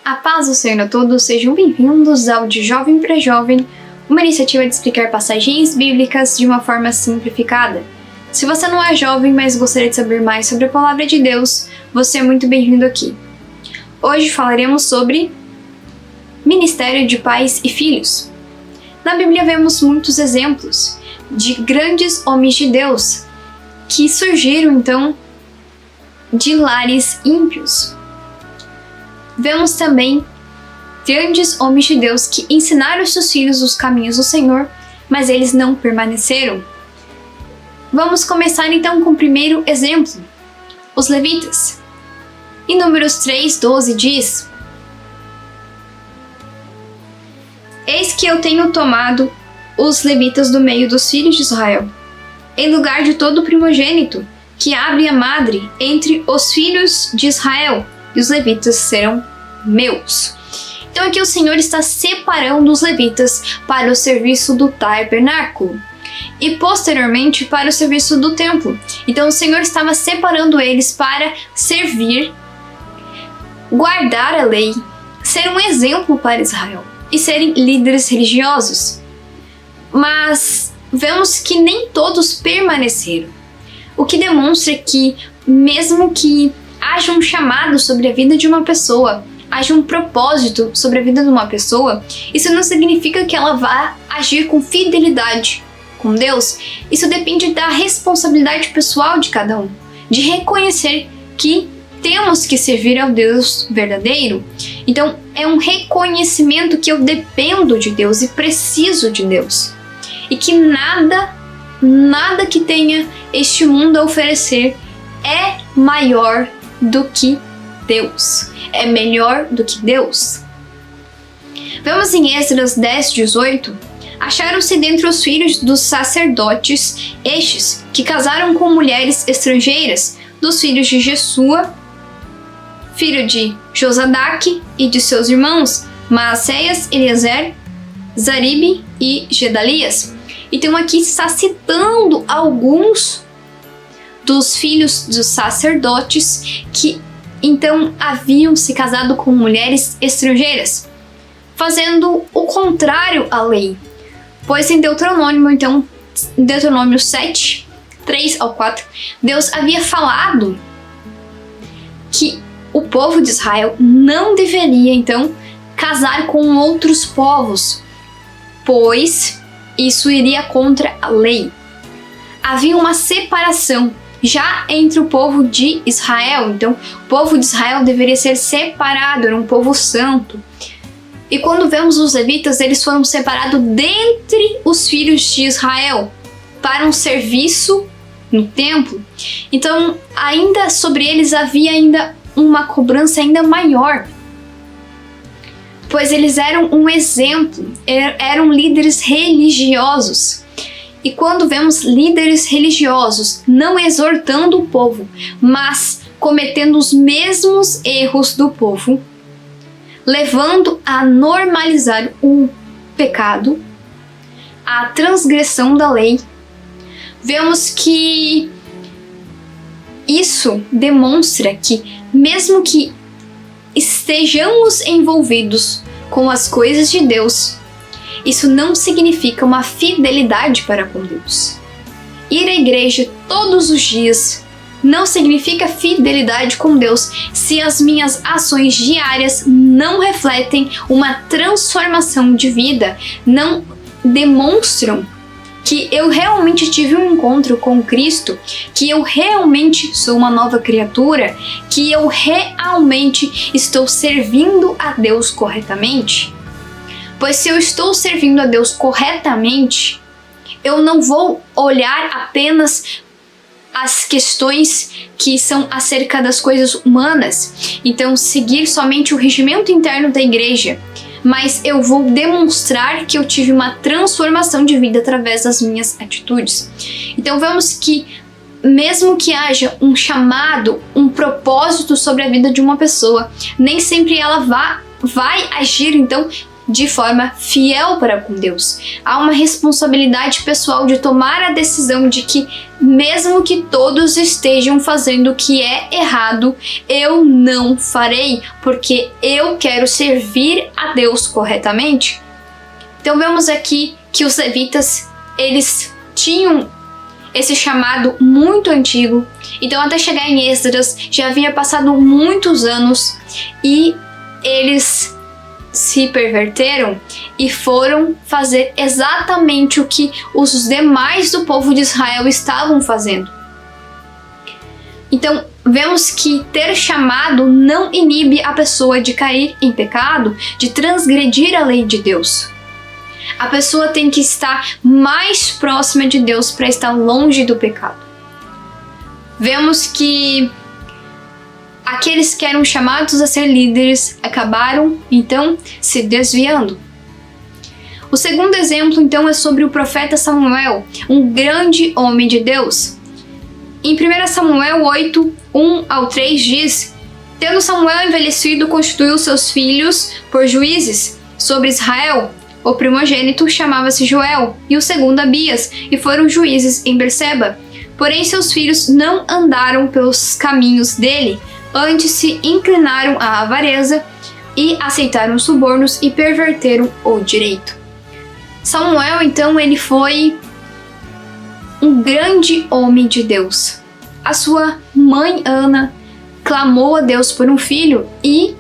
A paz do Senhor a todos, sejam bem-vindos ao De Jovem para Jovem, uma iniciativa de explicar passagens bíblicas de uma forma simplificada. Se você não é jovem, mas gostaria de saber mais sobre a Palavra de Deus, você é muito bem-vindo aqui. Hoje falaremos sobre Ministério de Pais e Filhos. Na Bíblia vemos muitos exemplos de grandes homens de Deus que surgiram então de lares ímpios. Vemos também grandes homens de Deus que ensinaram seus filhos os caminhos do Senhor, mas eles não permaneceram. Vamos começar então com o primeiro exemplo, os levitas. Em Números 3:12 diz: Eis que eu tenho tomado os levitas do meio dos filhos de Israel, em lugar de todo primogênito que abre a madre entre os filhos de Israel, e os levitas serão meus. Então aqui o Senhor está separando os levitas para o serviço do tabernáculo e posteriormente para o serviço do templo. Então o Senhor estava separando eles para servir, guardar a lei, ser um exemplo para Israel e serem líderes religiosos. Mas vemos que nem todos permaneceram, o que demonstra que mesmo que haja um chamado sobre a vida de uma pessoa, haja um propósito sobre a vida de uma pessoa, isso não significa que ela vá agir com fidelidade com Deus. Isso depende da responsabilidade pessoal de cada um, de reconhecer que temos que servir ao Deus verdadeiro. Então é um reconhecimento que eu dependo de Deus e preciso de Deus, e que nada que tenha este mundo a oferecer é maior do que Deus, é melhor do que Deus. Vemos em Esdras 10:18: Acharam-se dentre os filhos dos sacerdotes estes que casaram com mulheres estrangeiras, dos filhos de Jesua, filho de Josadaque, e de seus irmãos Maaseias, Eliezer, Zaribe e Gedalias. Então aqui está citando alguns dos filhos dos sacerdotes que então haviam se casado com mulheres estrangeiras, fazendo o contrário à lei. Pois em Deuteronômio 7, 3-4, Deus havia falado que o povo de Israel não deveria então casar com outros povos, pois isso iria contra a lei. Havia uma separação já entre o povo de Israel. Então, o povo de Israel deveria ser separado, era um povo santo. E quando vemos os levitas, eles foram separados dentre os filhos de Israel para um serviço no templo. Então, ainda sobre eles havia ainda uma cobrança ainda maior, pois eles eram um exemplo, eram líderes religiosos. E quando vemos líderes religiosos não exortando o povo, mas cometendo os mesmos erros do povo, levando a normalizar o pecado, a transgressão da lei, vemos que isso demonstra que, mesmo que estejamos envolvidos com as coisas de Deus, isso não significa uma fidelidade para com Deus. Ir à igreja todos os dias não significa fidelidade com Deus se as minhas ações diárias não refletem uma transformação de vida, não demonstram que eu realmente tive um encontro com Cristo, que eu realmente sou uma nova criatura, que eu realmente estou servindo a Deus corretamente. Pois se eu estou servindo a Deus corretamente, eu não vou olhar apenas as questões que são acerca das coisas humanas, então seguir somente o regimento interno da igreja, mas eu vou demonstrar que eu tive uma transformação de vida através das minhas atitudes. Então vemos que mesmo que haja um chamado, um propósito sobre a vida de uma pessoa, nem sempre ela vai agir então de forma fiel para com Deus. Há uma responsabilidade pessoal de tomar a decisão de que, mesmo que todos estejam fazendo o que é errado, eu não farei, porque eu quero servir a Deus corretamente. Então vemos aqui que os levitas, eles tinham esse chamado muito antigo. Então até chegar em Esdras já havia passado muitos anos e eles se perverteram e foram fazer exatamente o que os demais do povo de Israel estavam fazendo. Então, vemos que ter chamado não inibe a pessoa de cair em pecado, de transgredir a lei de Deus. A pessoa tem que estar mais próxima de Deus para estar longe do pecado. Vemos que aqueles que eram chamados a ser líderes acabaram, então, se desviando. O segundo exemplo, então, é sobre o profeta Samuel, um grande homem de Deus. Em 1 Samuel 8, 1-3 diz: Tendo Samuel envelhecido, constituiu seus filhos por juízes sobre Israel. O primogênito chamava-se Joel, e o segundo Abias, e foram juízes em Berseba. Porém, seus filhos não andaram pelos caminhos dele, antes se inclinaram à avareza e aceitaram subornos e perverteram o direito. Samuel, então, ele foi um grande homem de Deus. A sua mãe Ana clamou a Deus por um filho e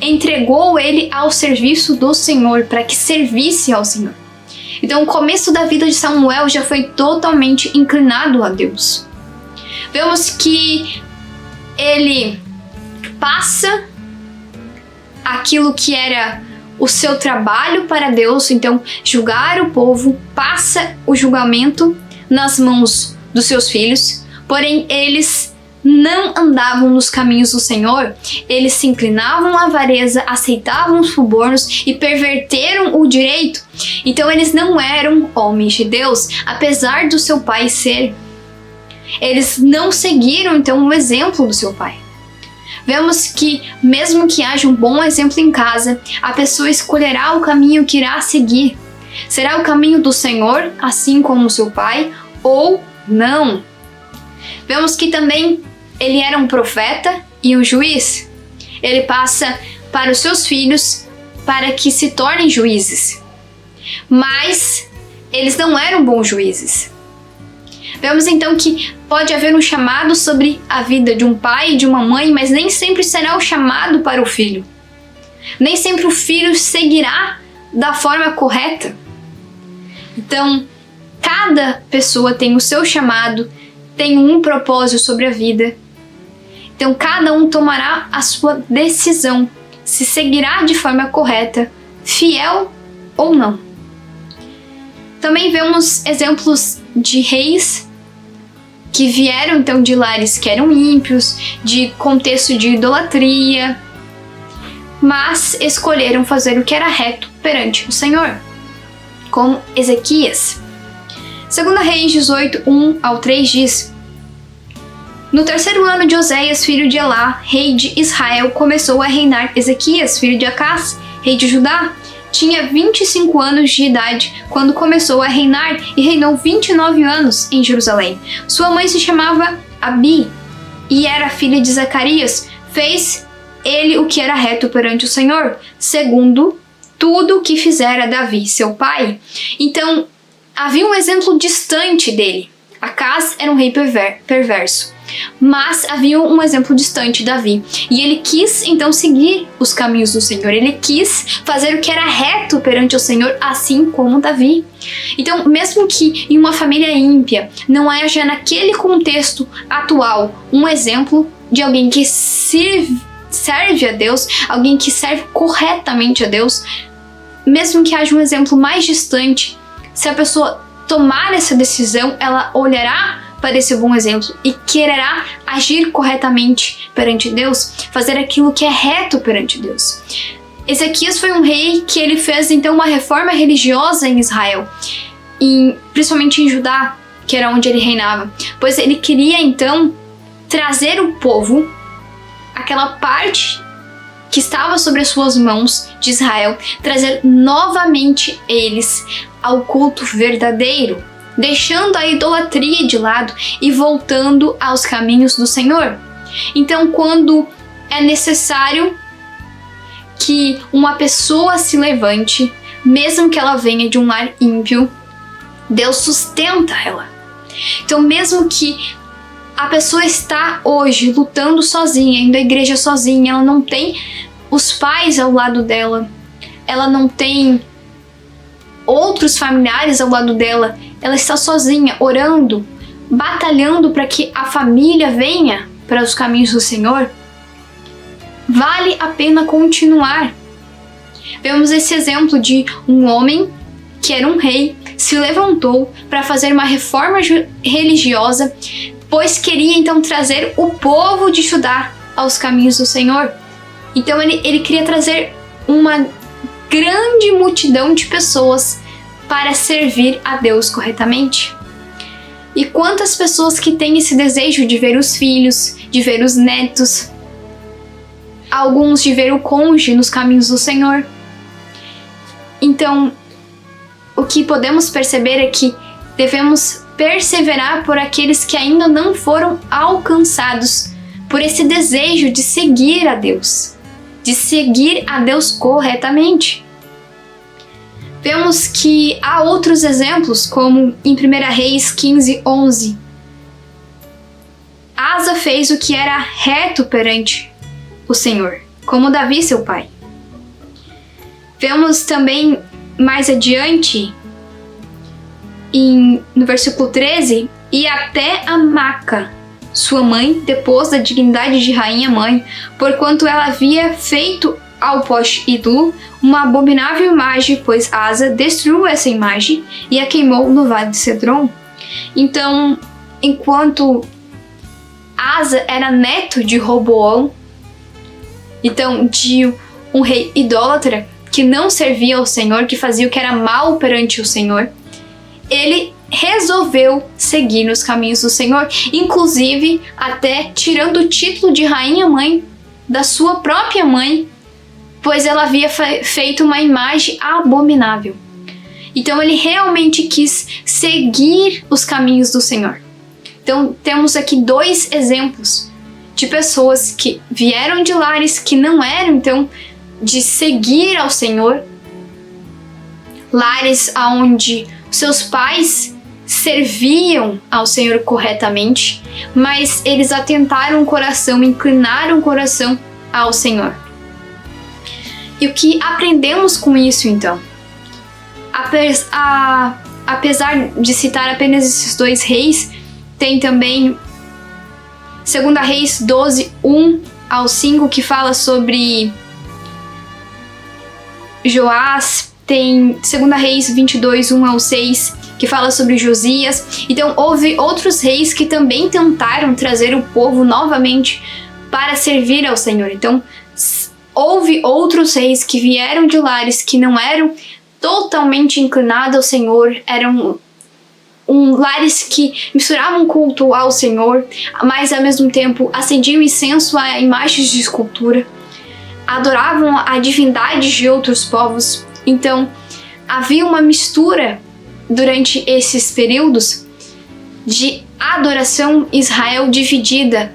entregou ele ao serviço do Senhor, para que servisse ao Senhor. Então, o começo da vida de Samuel já foi totalmente inclinado a Deus. Vemos que ele passa aquilo que era o seu trabalho para Deus, então julgar o povo, passa o julgamento nas mãos dos seus filhos, porém eles não andavam nos caminhos do Senhor, eles se inclinavam à avareza, aceitavam os subornos e perverteram o direito. Então eles não eram homens de Deus, apesar do seu pai ser. Eles não seguiram então o exemplo do seu pai. Vemos que, mesmo que haja um bom exemplo em casa, a pessoa escolherá o caminho que irá seguir. Será o caminho do Senhor, assim como o seu pai, ou não? Vemos que também ele era um profeta e um juiz. Ele passa para os seus filhos para que se tornem juízes. Mas eles não eram bons juízes. Vemos então que pode haver um chamado sobre a vida de um pai e de uma mãe, mas nem sempre será o chamado para o filho. Nem sempre o filho seguirá da forma correta. Então, cada pessoa tem o seu chamado, tem um propósito sobre a vida. Então, cada um tomará a sua decisão, se seguirá de forma correta, fiel ou não. Também vemos exemplos de reis que vieram então de lares que eram ímpios, de contexto de idolatria, mas escolheram fazer o que era reto perante o Senhor, como Ezequias. 2 Reis 18, 1-3 diz: No terceiro ano de Oséias, filho de Elá, rei de Israel, começou a reinar Ezequias, filho de Acás, rei de Judá. Tinha 25 anos de idade quando começou a reinar e reinou 29 anos em Jerusalém. Sua mãe se chamava Abi e era filha de Zacarias. Fez ele o que era reto perante o Senhor, segundo tudo o que fizera Davi, seu pai. Então, havia um exemplo distante dele. Acás era um rei perverso, mas havia um exemplo distante, Davi. E ele quis então seguir os caminhos do Senhor. Ele quis fazer o que era reto perante o Senhor, assim como Davi. Então, mesmo que em uma família ímpia não haja naquele contexto atual um exemplo de alguém que serve a Deus, alguém que serve corretamente a Deus, mesmo que haja um exemplo mais distante, se a pessoa tomar essa decisão, ela olhará para esse bom exemplo e quererá agir corretamente perante Deus, fazer aquilo que é reto perante Deus. Ezequias foi um rei que ele fez então uma reforma religiosa em Israel, principalmente em Judá, que era onde ele reinava, pois ele queria então trazer o povo, aquela parte que estava sobre as suas mãos de Israel, trazer novamente eles ao culto verdadeiro, deixando a idolatria de lado e voltando aos caminhos do Senhor. Então, quando é necessário que uma pessoa se levante, mesmo que ela venha de um lar ímpio, Deus sustenta ela. Então, mesmo que a pessoa está hoje lutando sozinha, indo à igreja sozinha, ela não tem os pais ao lado dela, ela não tem outros familiares ao lado dela, ela está sozinha, orando, batalhando para que a família venha para os caminhos do Senhor, vale a pena continuar. Vemos esse exemplo de um homem que era um rei, se levantou para fazer uma reforma religiosa, pois queria então trazer o povo de Judá aos caminhos do Senhor. Então ele queria trazer uma grande multidão de pessoas para servir a Deus corretamente. E quantas pessoas que têm esse desejo de ver os filhos, de ver os netos, alguns de ver o cônjuge nos caminhos do Senhor. Então, o que podemos perceber é que devemos perseverar por aqueles que ainda não foram alcançados por esse desejo de seguir a Deus corretamente. Vemos que há outros exemplos, como em 1 Reis 15:11. Asa fez o que era reto perante o Senhor, como Davi, seu pai. Vemos também mais adiante, no versículo 13, e até a Maca, sua mãe, depôs da dignidade de rainha-mãe, porquanto ela havia feito ao poste ídolo uma abominável imagem, pois Asa destruiu essa imagem e a queimou no vale de Cedron. Então, enquanto Asa era neto de Roboão, então de um rei idólatra que não servia ao Senhor, que fazia o que era mal perante o Senhor, ele resolveu seguir nos caminhos do Senhor, inclusive até tirando o título de rainha-mãe da sua própria mãe, pois ela havia feito uma imagem abominável. Então ele realmente quis seguir os caminhos do Senhor. Então temos aqui dois exemplos de pessoas que vieram de lares que não eram então de seguir ao Senhor, lares onde seus pais serviam ao Senhor corretamente, mas eles atentaram o coração, inclinaram o coração ao Senhor. E o que aprendemos com isso então? Apesar de citar apenas esses dois reis, tem também 2 Reis 12:1-5, que fala sobre Joás, tem 2 Reis 22:1-6, que fala sobre Josias. Então houve outros reis que também tentaram trazer o povo novamente para servir ao Senhor. Então houve outros reis que vieram de lares que não eram totalmente inclinados ao Senhor, eram lares que misturavam culto ao Senhor, mas ao mesmo tempo acendiam incenso a imagens de escultura, adoravam a divindade de outros povos. Então havia uma mistura durante esses períodos de adoração, Israel dividida.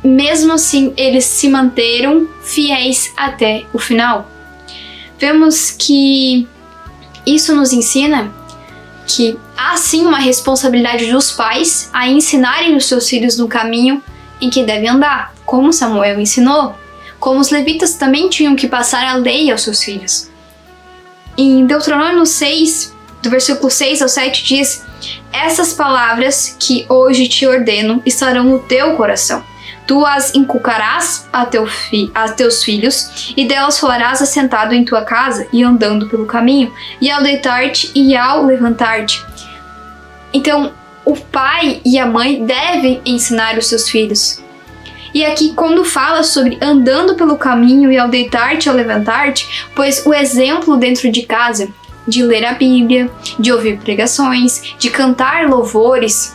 Mesmo assim, eles se manteram fiéis até o final. Vemos que isso nos ensina que há sim uma responsabilidade dos pais a ensinarem os seus filhos no caminho em que devem andar, como Samuel ensinou, como os levitas também tinham que passar a lei aos seus filhos. Em Deuteronômio 6, do versículo 6-7 diz: essas palavras que hoje te ordeno estarão no teu coração. Tu as inculcarás a teus filhos, e delas falarás assentado em tua casa e andando pelo caminho, e ao deitar-te e ao levantar-te. Então, o pai e a mãe devem ensinar os seus filhos. E aqui, quando fala sobre andando pelo caminho e ao deitar-te e ao levantar-te, pois o exemplo dentro de casa, de ler a Bíblia, de ouvir pregações, de cantar louvores,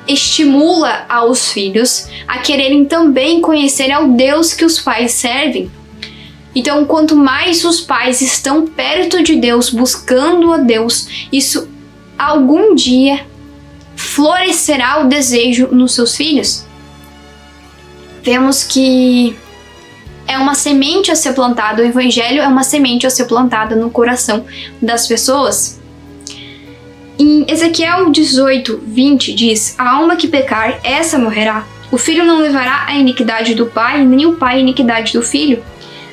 estimula aos filhos a quererem também conhecer ao Deus que os pais servem. Então, quanto mais os pais estão perto de Deus, buscando a Deus, isso algum dia florescerá o desejo nos seus filhos. Vemos que é uma semente a ser plantada, o Evangelho é uma semente a ser plantada no coração das pessoas. Em Ezequiel 18:20 diz: a alma que pecar, essa morrerá. O filho não levará a iniquidade do pai, nem o pai a iniquidade do filho.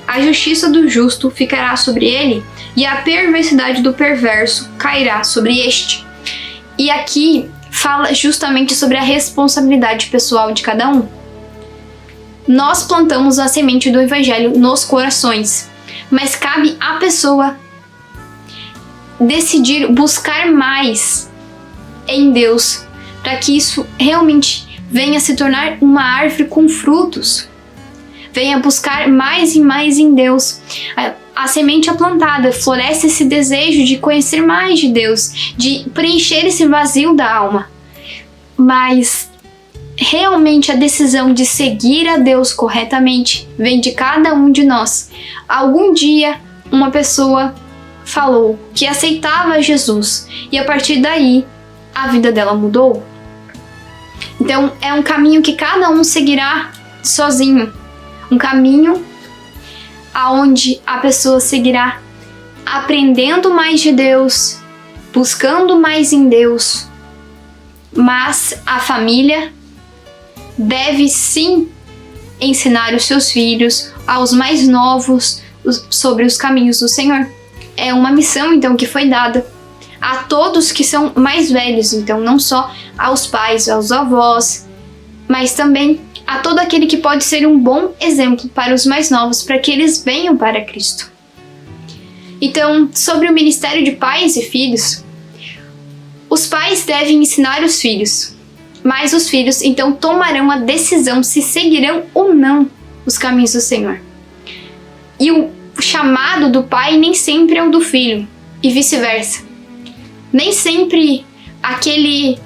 A justiça do justo ficará sobre ele, e a perversidade do perverso cairá sobre este. E aqui fala justamente sobre a responsabilidade pessoal de cada um. Nós plantamos a semente do Evangelho nos corações, mas cabe à pessoa decidir buscar mais em Deus, para que isso realmente venha se tornar uma árvore com frutos. Venha buscar mais e mais em Deus. A semente é plantada, floresce esse desejo de conhecer mais de Deus, de preencher esse vazio da alma. Mas realmente a decisão de seguir a Deus corretamente vem de cada um de nós. Algum dia uma pessoa falou que aceitava Jesus e a partir daí a vida dela mudou. Então é um caminho que cada um seguirá sozinho. Um caminho aonde a pessoa seguirá aprendendo mais de Deus, buscando mais em Deus. Mas a família deve sim ensinar os seus filhos, aos mais novos, sobre os caminhos do Senhor. É uma missão, então, que foi dada a todos que são mais velhos, então não só aos pais, aos avós, mas também a todo aquele que pode ser um bom exemplo para os mais novos, para que eles venham para Cristo. Então, sobre o ministério de pais e filhos, os pais devem ensinar os filhos, mas os filhos então tomarão a decisão se seguirão ou não os caminhos do Senhor. E o chamado do pai nem sempre é o do filho, e vice-versa. Nem sempre aquele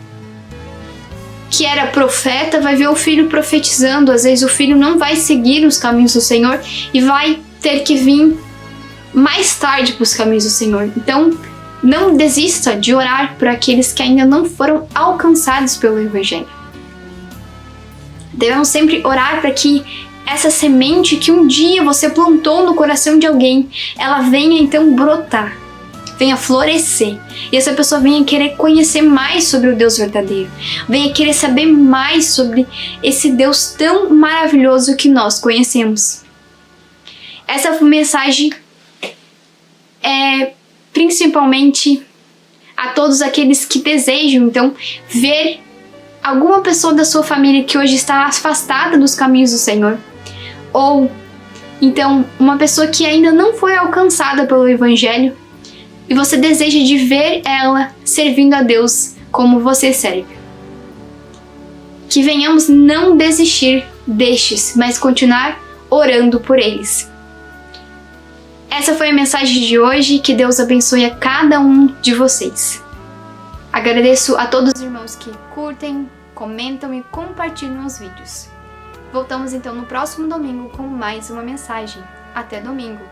que era profeta vai ver o filho profetizando. Às vezes o filho não vai seguir os caminhos do Senhor e vai ter que vir mais tarde para os caminhos do Senhor. Então, não desista de orar por aqueles que ainda não foram alcançados pelo Evangelho. Devemos sempre orar para que essa semente que um dia você plantou no coração de alguém, ela venha então brotar, venha florescer. E essa pessoa venha querer conhecer mais sobre o Deus verdadeiro, venha querer saber mais sobre esse Deus tão maravilhoso que nós conhecemos. Essa mensagem é principalmente a todos aqueles que desejam, então, ver alguma pessoa da sua família que hoje está afastada dos caminhos do Senhor, ou então uma pessoa que ainda não foi alcançada pelo Evangelho e você deseja de ver ela servindo a Deus como você serve. Que venhamos não desistir destes, mas continuar orando por eles. Essa foi a mensagem de hoje, que Deus abençoe a cada um de vocês. Agradeço a todos os irmãos que curtem, comentam e compartilham os vídeos. Voltamos então no próximo domingo com mais uma mensagem. Até domingo!